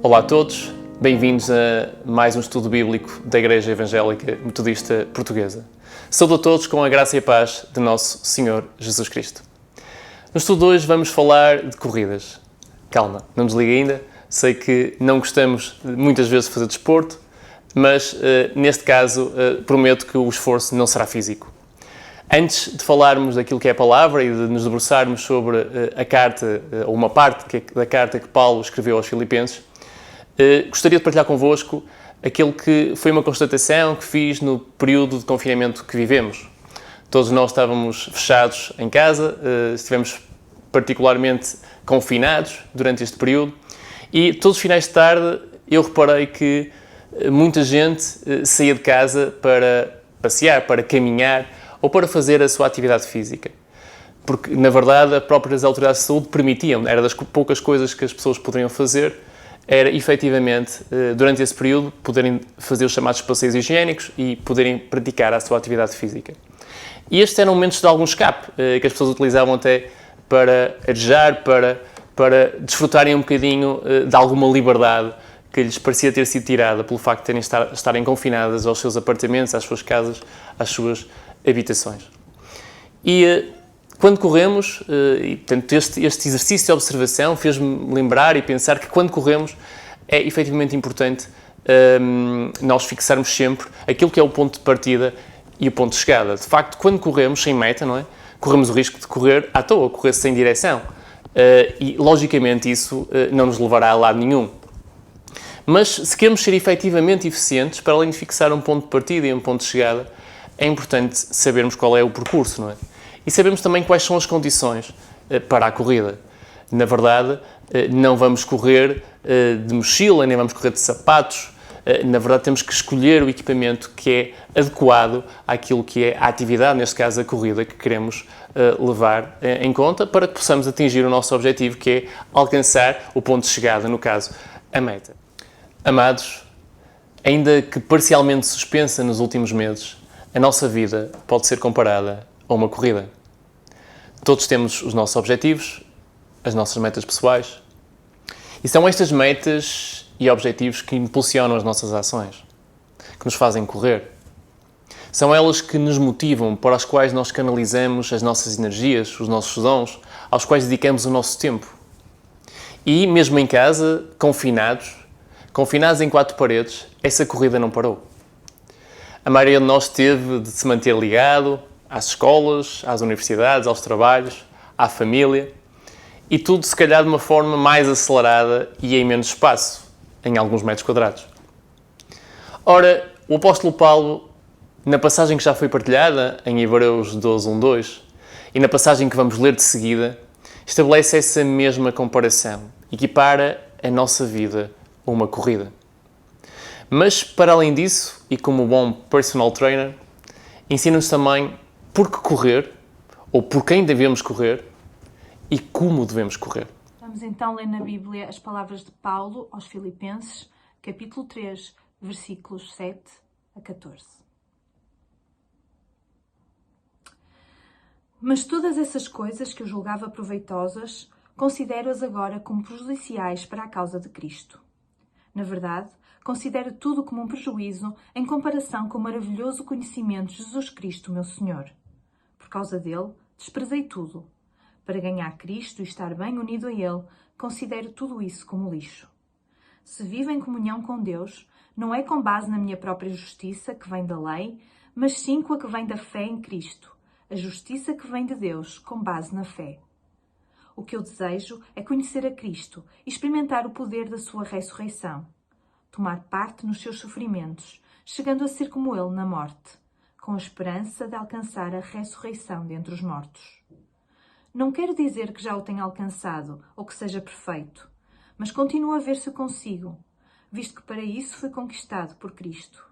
Olá a todos, bem-vindos a mais um estudo bíblico da Igreja Evangélica Metodista Portuguesa. Saúdo a todos com a graça e a paz de nosso Senhor Jesus Cristo. No estudo de hoje vamos falar de corridas. Calma, não desliga ainda, sei que não gostamos muitas vezes de fazer desporto, mas neste caso prometo que o esforço não será físico. Antes de falarmos daquilo que é a palavra e de nos debruçarmos sobre a carta, ou uma parte da carta que Paulo escreveu aos Filipenses, gostaria de partilhar convosco aquilo que foi uma constatação que fiz no período de confinamento que vivemos. Todos nós estávamos fechados em casa, estivemos particularmente confinados durante este período e todos os finais de tarde eu reparei que muita gente saía de casa para passear, para caminhar ou para fazer a sua atividade física. Porque, na verdade, as próprias autoridades de saúde permitiam, era das poucas coisas que as pessoas poderiam fazer, era, efetivamente, durante esse período, poderem fazer os chamados passeios higiênicos e poderem praticar a sua atividade física. E estes eram momentos de algum escape, que as pessoas utilizavam até para arejar, para desfrutarem um bocadinho de alguma liberdade que lhes parecia ter sido tirada pelo facto de estarem confinadas aos seus apartamentos, às suas casas, às suas habitações. E quando corremos, e portanto este exercício de observação fez-me lembrar e pensar que quando corremos é efetivamente importante nós fixarmos sempre aquilo que é o ponto de partida e o ponto de chegada. De facto, quando corremos sem meta, não é? Corremos o risco de correr à toa, correr sem direção. E, logicamente, isso não nos levará a lado nenhum. Mas, se queremos ser efetivamente eficientes, para além de fixar um ponto de partida e um ponto de chegada, é importante sabermos qual é o percurso, não é? E sabemos também quais são as condições para a corrida. Na verdade, não vamos correr de mochila, nem vamos correr de sapatos. Na verdade, temos que escolher o equipamento que é adequado àquilo que é a atividade, neste caso a corrida, que queremos levar em conta para que possamos atingir o nosso objetivo, que é alcançar o ponto de chegada, no caso, a meta. Amados, ainda que parcialmente suspensa nos últimos meses, a nossa vida pode ser comparada a uma corrida. Todos temos os nossos objetivos, as nossas metas pessoais, e são estas metas e objetivos que impulsionam as nossas ações, que nos fazem correr. São elas que nos motivam, para as quais nós canalizamos as nossas energias, os nossos dons, aos quais dedicamos o nosso tempo. E mesmo em casa, confinados em quatro paredes, essa corrida não parou. A maioria de nós teve de se manter ligado às escolas, às universidades, aos trabalhos, à família, e tudo se calhar de uma forma mais acelerada e em menos espaço, em alguns metros quadrados. Ora, o apóstolo Paulo, na passagem que já foi partilhada, em Hebreus 12, 1, 2, e na passagem que vamos ler de seguida, estabelece essa mesma comparação, equipara a nossa vida a uma corrida. Mas, para além disso, e como bom personal trainer, ensina-nos também por que correr, ou por quem devemos correr, e como devemos correr. Vamos então ler na Bíblia as palavras de Paulo aos Filipenses, capítulo 3, versículos 7 a 14. Mas todas essas coisas que eu julgava proveitosas, considero-as agora como prejudiciais para a causa de Cristo. Na verdade, considero tudo como um prejuízo em comparação com o maravilhoso conhecimento de Jesus Cristo, meu Senhor. Por causa dele, desprezei tudo. Para ganhar Cristo e estar bem unido a Ele, considero tudo isso como lixo. Se vivo em comunhão com Deus, não é com base na minha própria justiça, que vem da lei, mas sim com a que vem da fé em Cristo, a justiça que vem de Deus, com base na fé. O que eu desejo é conhecer a Cristo e experimentar o poder da sua ressurreição. Tomar parte nos seus sofrimentos, chegando a ser como Ele na morte, com a esperança de alcançar a ressurreição dentre os mortos. Não quero dizer que já o tenha alcançado ou que seja perfeito, mas continuo a ver se o consigo, visto que para isso fui conquistado por Cristo.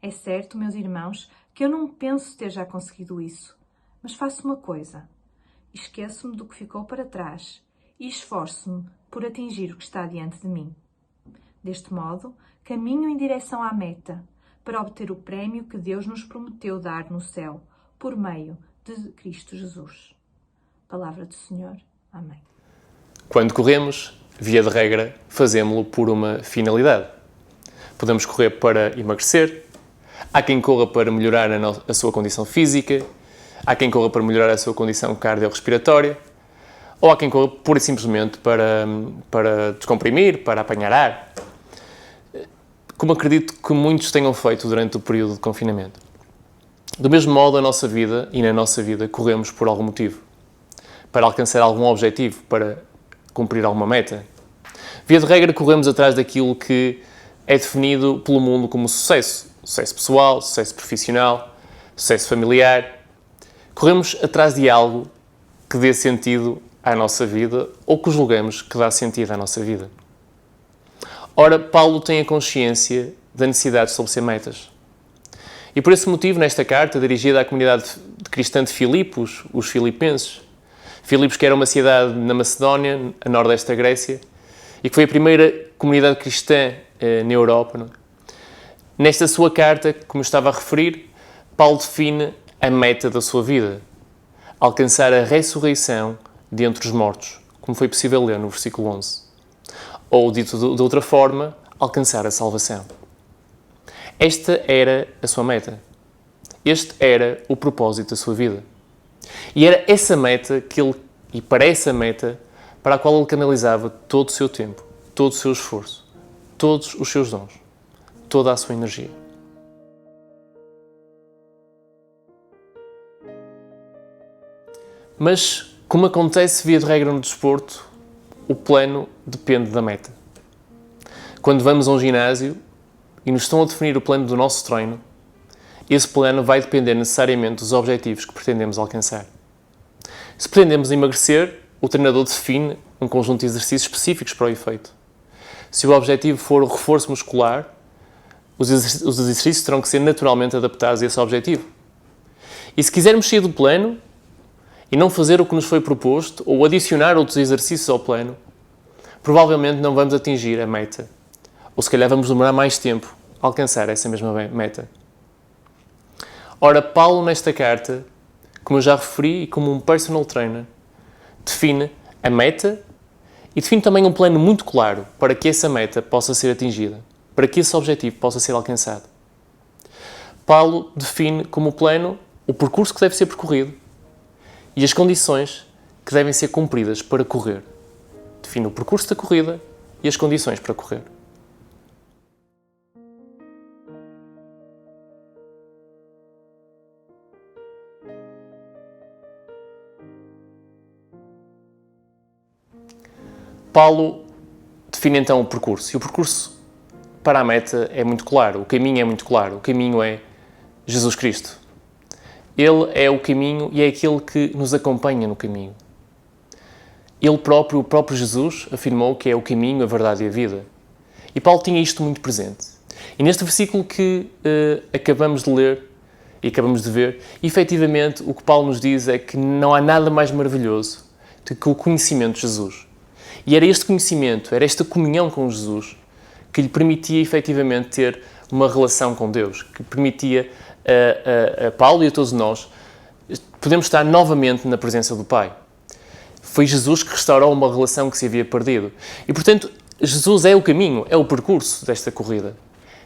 É certo, meus irmãos, que eu não penso ter já conseguido isso, mas faço uma coisa. Esqueço-me do que ficou para trás e esforço-me por atingir o que está diante de mim. Deste modo, caminho em direção à meta, para obter o prémio que Deus nos prometeu dar no céu, por meio de Cristo Jesus. Palavra do Senhor. Amém. Quando corremos, via de regra, fazemos-lo por uma finalidade. Podemos correr para emagrecer, há quem corra para melhorar a sua condição física, há quem corra para melhorar a sua condição cardiorrespiratória, ou há quem corra pura e simplesmente para descomprimir, para apanhar ar, como acredito que muitos tenham feito durante o período de confinamento. Do mesmo modo, na nossa vida, corremos por algum motivo. Para alcançar algum objetivo, para cumprir alguma meta. Via de regra, corremos atrás daquilo que é definido pelo mundo como sucesso. Sucesso pessoal, sucesso profissional, sucesso familiar. Corremos atrás de algo que dê sentido à nossa vida ou que julgamos que dá sentido à nossa vida. Ora, Paulo tem a consciência da necessidade de estabelecer metas. E por esse motivo, nesta carta, dirigida à comunidade cristã de Filipos, os filipenses, Filipos que era uma cidade na Macedónia, a nordeste da Grécia, e que foi a primeira comunidade cristã na Europa. Não é? Nesta sua carta, como eu estava a referir, Paulo define a meta da sua vida, alcançar a ressurreição de entre os mortos, como foi possível ler no versículo 11. Ou, dito de outra forma, alcançar a salvação. Esta era a sua meta. Este era o propósito da sua vida. E era essa meta para a qual ele canalizava todo o seu tempo, todo o seu esforço, todos os seus dons, toda a sua energia. Mas, como acontece via de regra no desporto, o plano depende da meta. Quando vamos a um ginásio e nos estão a definir o plano do nosso treino, esse plano vai depender necessariamente dos objetivos que pretendemos alcançar. Se pretendemos emagrecer, o treinador define um conjunto de exercícios específicos para o efeito. Se o objetivo for o reforço muscular, os exercícios terão que ser naturalmente adaptados a esse objetivo. E se quisermos sair do plano e não fazer o que nos foi proposto ou adicionar outros exercícios ao plano, provavelmente não vamos atingir a meta. Ou se calhar vamos demorar mais tempo a alcançar essa mesma meta. Ora, Paulo, nesta carta, como eu já referi, e como um personal trainer, define a meta e define também um plano muito claro para que essa meta possa ser atingida, para que esse objetivo possa ser alcançado. Paulo define como plano o percurso que deve ser percorrido e as condições que devem ser cumpridas para correr. Define o percurso da corrida e as condições para correr. Paulo define então o percurso. E o percurso para a meta é muito claro. O caminho é muito claro. O caminho é Jesus Cristo. Ele é o caminho e é aquele que nos acompanha no caminho. Ele próprio, o próprio Jesus, afirmou que é o caminho, a verdade e a vida. E Paulo tinha isto muito presente. E neste versículo que acabamos de ler e acabamos de ver, efetivamente o que Paulo nos diz é que não há nada mais maravilhoso do que o conhecimento de Jesus. E era este conhecimento, era esta comunhão com Jesus que lhe permitia efetivamente ter uma relação com Deus, que permitia a Paulo e a todos nós podemos estar novamente na presença do Pai. Foi Jesus que restaurou uma relação que se havia perdido. E, portanto, Jesus é o caminho, é o percurso desta corrida.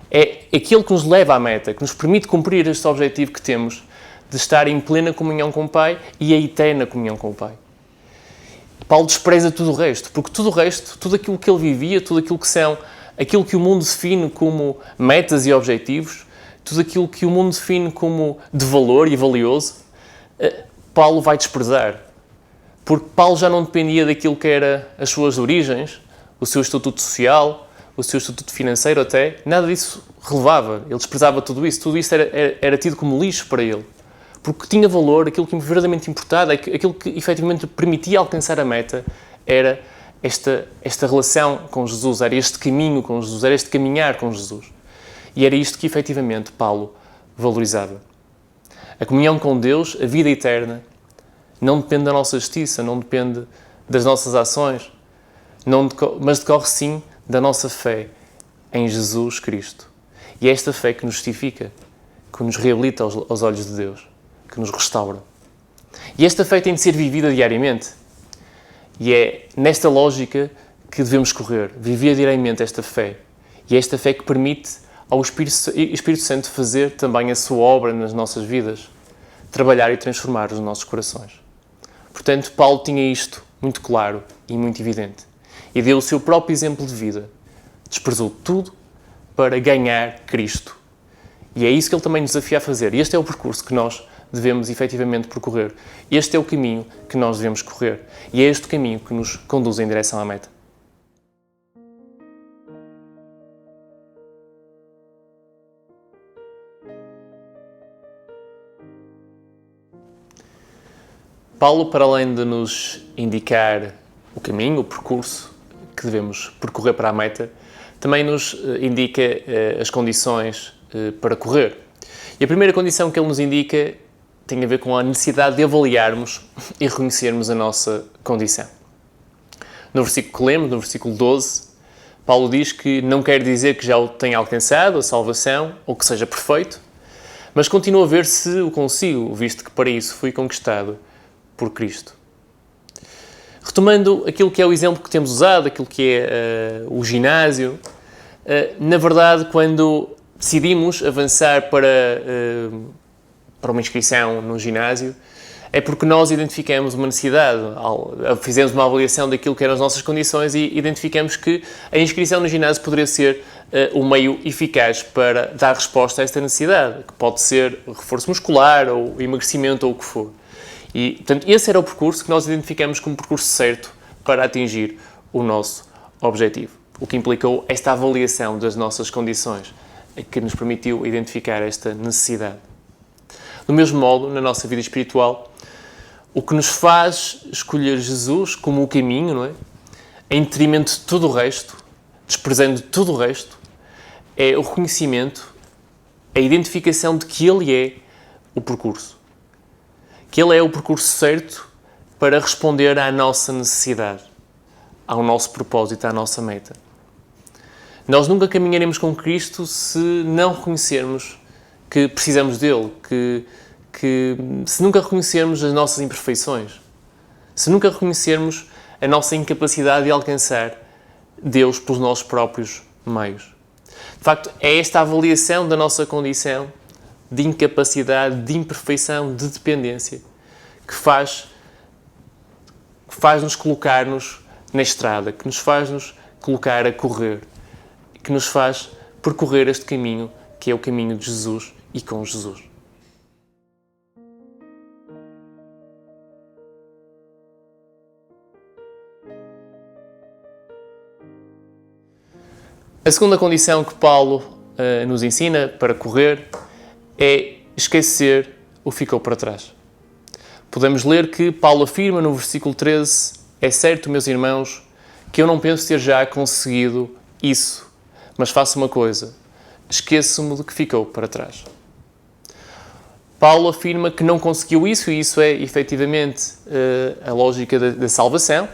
É aquele que nos leva à meta, que nos permite cumprir este objetivo que temos de estar em plena comunhão com o Pai e a eterna comunhão com o Pai. Paulo despreza tudo o resto, porque tudo o resto, tudo aquilo que ele vivia, tudo aquilo que o mundo define como metas e objetivos, tudo aquilo que o mundo define como de valor e valioso, Paulo vai desprezar. Porque Paulo já não dependia daquilo que era as suas origens, o seu estatuto social, o seu estatuto financeiro até, nada disso relevava. Ele desprezava tudo isso era tido como lixo para ele. Porque tinha valor, aquilo que verdadeiramente importava, aquilo que efetivamente permitia alcançar a meta, era esta relação com Jesus, era este caminho com Jesus, era este caminhar com Jesus. E era isto que efetivamente Paulo valorizava. A comunhão com Deus, a vida eterna, não depende da nossa justiça, não depende das nossas ações, mas decorre sim da nossa fé em Jesus Cristo. E é esta fé que nos justifica, que nos reabilita aos olhos de Deus, que nos restaura. E esta fé tem de ser vivida diariamente. E é nesta lógica que devemos correr, viver diariamente esta fé. E é esta fé que permite ao Espírito Santo fazer também a sua obra nas nossas vidas, trabalhar e transformar os nossos corações. Portanto, Paulo tinha isto muito claro e muito evidente. E deu o seu próprio exemplo de vida. Desprezou tudo para ganhar Cristo. E é isso que ele também nos desafia a fazer. E este é o percurso que nós devemos efetivamente percorrer. Este é o caminho que nós devemos correr. E é este o caminho que nos conduz em direção à meta. Paulo, para além de nos indicar o caminho, o percurso que devemos percorrer para a meta, também nos indica as condições para correr. E a primeira condição que ele nos indica tem a ver com a necessidade de avaliarmos e reconhecermos a nossa condição. No versículo que lemos, no versículo 12, Paulo diz que não quer dizer que já o tenha alcançado, a salvação, ou que seja perfeito, mas continua a ver se o consigo, visto que para isso fui conquistado por Cristo. Retomando aquilo que é o exemplo que temos usado, aquilo que é o ginásio, na verdade, quando decidimos avançar para uma inscrição no ginásio, é porque nós identificamos uma necessidade, fizemos uma avaliação daquilo que eram as nossas condições e identificamos que a inscrição no ginásio poderia ser um meio eficaz para dar resposta a esta necessidade, que pode ser reforço muscular ou emagrecimento ou o que for. E, portanto, esse era o percurso que nós identificamos como percurso certo para atingir o nosso objetivo. O que implicou esta avaliação das nossas condições, que nos permitiu identificar esta necessidade. Do mesmo modo, na nossa vida espiritual, o que nos faz escolher Jesus como o caminho, não é? Em detrimento de tudo o resto, desprezando tudo o resto, é o reconhecimento, a identificação de que Ele é o percurso. Que Ele é o percurso certo para responder à nossa necessidade, ao nosso propósito, à nossa meta. Nós nunca caminharemos com Cristo se não reconhecermos que precisamos dele, se nunca reconhecermos as nossas imperfeições, se nunca reconhecermos a nossa incapacidade de alcançar Deus pelos nossos próprios meios. De facto, é esta avaliação da nossa condição de incapacidade, de imperfeição, de dependência, que faz-nos colocar-nos na estrada, que nos faz-nos colocar a correr, que nos faz percorrer este caminho, que é o caminho de Jesus e com Jesus. A segunda condição que Paulo nos ensina para correr é esquecer o que ficou para trás. Podemos ler que Paulo afirma no versículo 13: é certo, meus irmãos, que eu não penso ter já conseguido isso, mas faço uma coisa, esqueço-me do que ficou para trás. Paulo afirma que não conseguiu isso, e isso é efetivamente a lógica da salvação.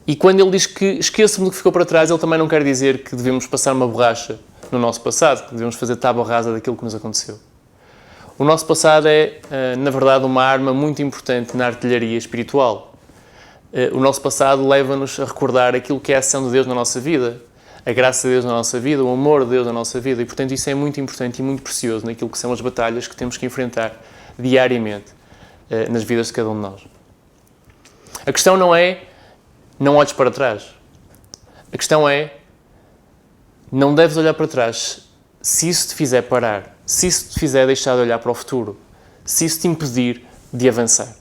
E quando ele diz que esqueço-me do que ficou para trás, ele também não quer dizer que devemos passar uma borracha no nosso passado, que devemos fazer tábua rasa daquilo que nos aconteceu. O nosso passado é, na verdade, uma arma muito importante na artilharia espiritual. O nosso passado leva-nos a recordar aquilo que é a ação de Deus na nossa vida, a graça de Deus na nossa vida, o amor de Deus na nossa vida, e, portanto, isso é muito importante e muito precioso naquilo que são as batalhas que temos que enfrentar diariamente nas vidas de cada um de nós. A questão não é não olhes para trás. A questão é não deves olhar para trás se isso te fizer parar, se isso te fizer deixar de olhar para o futuro, se isso te impedir de avançar.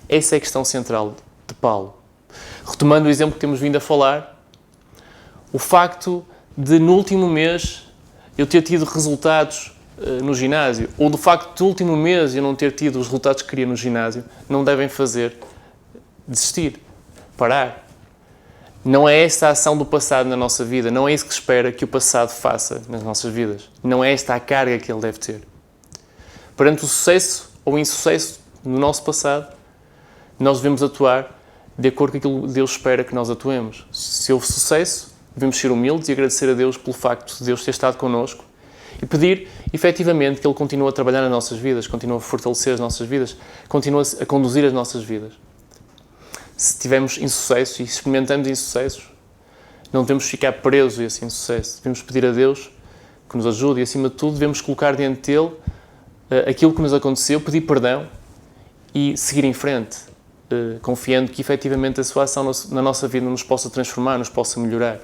Essa é a questão central de Paulo. Retomando o exemplo que temos vindo a falar, o facto de no último mês eu ter tido resultados no ginásio, ou do facto de no último mês eu não ter tido os resultados que queria no ginásio, não devem fazer desistir, parar. Não é esta a ação do passado na nossa vida, não é isso que se espera que o passado faça nas nossas vidas. Não é esta a carga que ele deve ter. Perante o sucesso ou o insucesso no nosso passado, nós devemos atuar de acordo com aquilo que Deus espera que nós atuemos. Se houve sucesso, devemos ser humildes e agradecer a Deus pelo facto de Deus ter estado connosco e pedir, efetivamente, que Ele continue a trabalhar nas nossas vidas, continue a fortalecer as nossas vidas, continue a conduzir as nossas vidas. se tivermos insucesso e experimentamos insucessos, não devemos ficar presos a esse insucesso. Devemos pedir a Deus que nos ajude e, acima de tudo, devemos colocar diante dele aquilo que nos aconteceu, pedir perdão e seguir em frente, confiando que, efetivamente, a sua ação na nossa vida nos possa transformar, nos possa melhorar.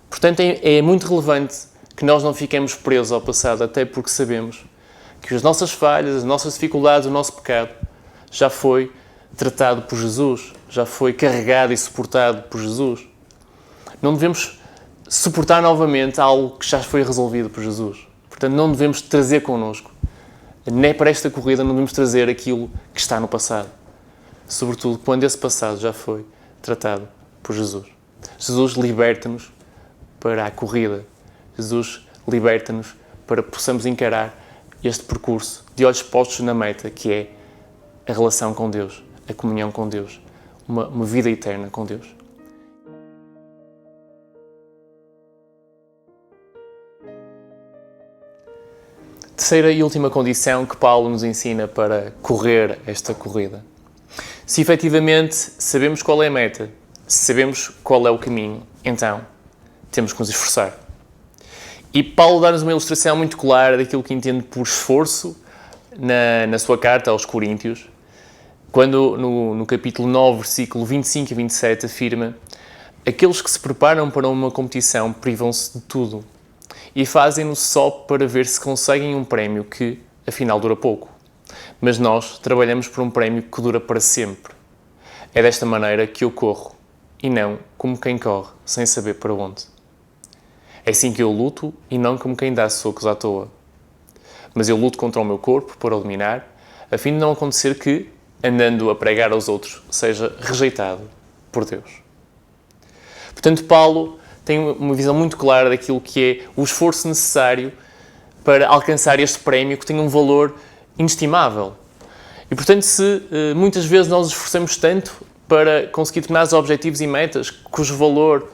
Portanto, é muito relevante que nós não fiquemos presos ao passado, até porque sabemos que as nossas falhas, as nossas dificuldades, o nosso pecado já foi tratado por Jesus, já foi carregado e suportado por Jesus. Não devemos suportar novamente algo que já foi resolvido por Jesus. Portanto, não devemos trazer connosco, nem para esta corrida, não devemos trazer aquilo que está no passado. Sobretudo quando esse passado já foi tratado por Jesus. Jesus liberta-nos para a corrida. Jesus liberta-nos para que possamos encarar este percurso de olhos postos na meta, que é a relação com Deus, a comunhão com Deus, uma vida eterna com Deus. Terceira e última condição que Paulo nos ensina para correr esta corrida. Se efetivamente sabemos qual é a meta, se sabemos qual é o caminho, então temos que nos esforçar. E Paulo dá-nos uma ilustração muito clara daquilo que entende por esforço na sua carta aos Coríntios, quando no capítulo 9, versículo 25 e 27, afirma: aqueles que se preparam para uma competição privam-se de tudo e fazem-no só para ver se conseguem um prémio que, afinal, dura pouco. Mas nós trabalhamos por um prémio que dura para sempre. É desta maneira que eu corro, e não como quem corre, sem saber para onde. É assim que eu luto, e não como quem dá socos à toa. Mas eu luto contra o meu corpo para o dominar, a fim de não acontecer que, andando a pregar aos outros, seja rejeitado por Deus. Portanto, Paulo tem uma visão muito clara daquilo que é o esforço necessário para alcançar este prémio que tem um valor inestimável. E, portanto, se muitas vezes nós nos esforçamos tanto para conseguir determinados objetivos e metas cujo valor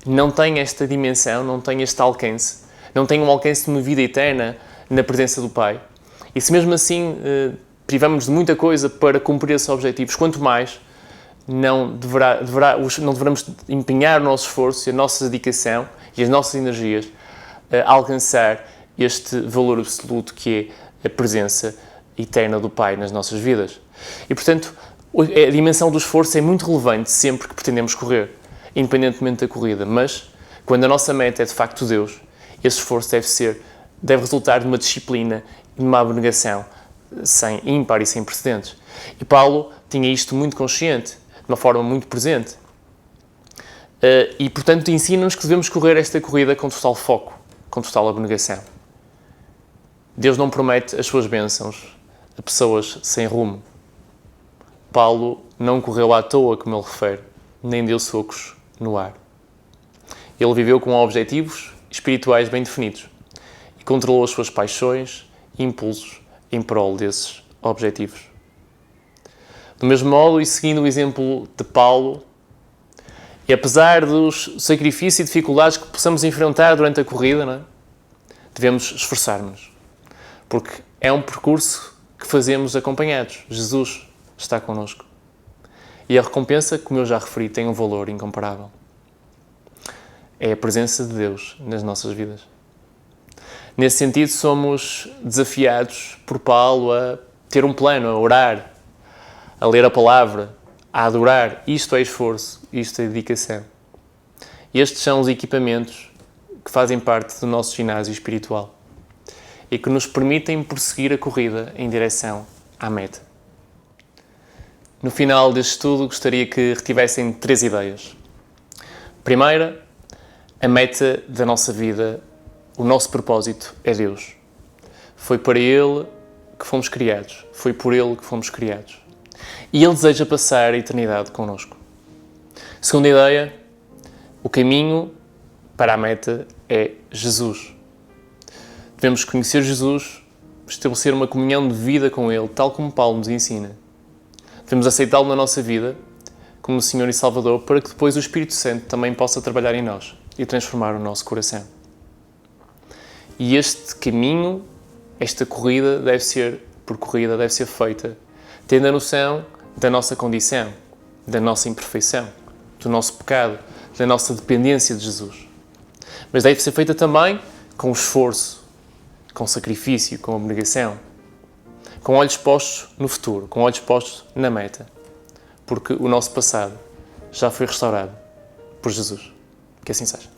não tem esta dimensão, não tem este alcance, não tem um alcance de uma vida eterna na presença do Pai, e se mesmo assim privamos de muita coisa para cumprir esses objetivos, quanto mais não devemos empenhar o nosso esforço, a nossa dedicação e as nossas energias a alcançar este valor absoluto que é a presença eterna do Pai nas nossas vidas. E, portanto, a dimensão do esforço é muito relevante sempre que pretendemos correr, independentemente da corrida, mas quando a nossa meta é de facto Deus, esse esforço deve resultar de uma disciplina e de uma abnegação ímpar e sem precedentes. E Paulo tinha isto muito consciente, de uma forma muito presente. E, portanto, ensina-nos que devemos correr esta corrida com total foco, com total abnegação. Deus não promete as suas bênçãos a pessoas sem rumo. Paulo não correu à toa, como ele refere, nem deu socos no ar. Ele viveu com objetivos espirituais bem definidos e controlou as suas paixões e impulsos em prol desses objetivos. Do mesmo modo, e seguindo o exemplo de Paulo, e apesar dos sacrifícios e dificuldades que possamos enfrentar durante a corrida, devemos esforçar-nos, porque é um percurso que fazemos acompanhados. Jesus está connosco. E a recompensa, como eu já referi, tem um valor incomparável. É a presença de Deus nas nossas vidas. Nesse sentido, somos desafiados por Paulo a ter um plano, a orar, a ler a palavra, a adorar. Isto é esforço, isto é dedicação. Estes são os equipamentos que fazem parte do nosso ginásio espiritual e que nos permitem prosseguir a corrida em direção à meta. No final deste estudo, gostaria que retivessem 3 ideias. Primeira, a meta da nossa vida, o nosso propósito é Deus. Foi para Ele que fomos criados. Foi por Ele que fomos criados. E Ele deseja passar a eternidade connosco. Segunda ideia, o caminho para a meta é Jesus. Devemos conhecer Jesus, estabelecer uma comunhão de vida com Ele, tal como Paulo nos ensina. Devemos aceitá-lo na nossa vida como Senhor e Salvador, para que depois o Espírito Santo também possa trabalhar em nós e transformar o nosso coração. E este caminho, esta corrida deve ser feita tendo a noção da nossa condição, da nossa imperfeição, do nosso pecado, da nossa dependência de Jesus. Mas deve ser feita também com esforço, com sacrifício, com abnegação, com olhos postos no futuro, com olhos postos na meta, porque o nosso passado já foi restaurado por Jesus. Que assim seja.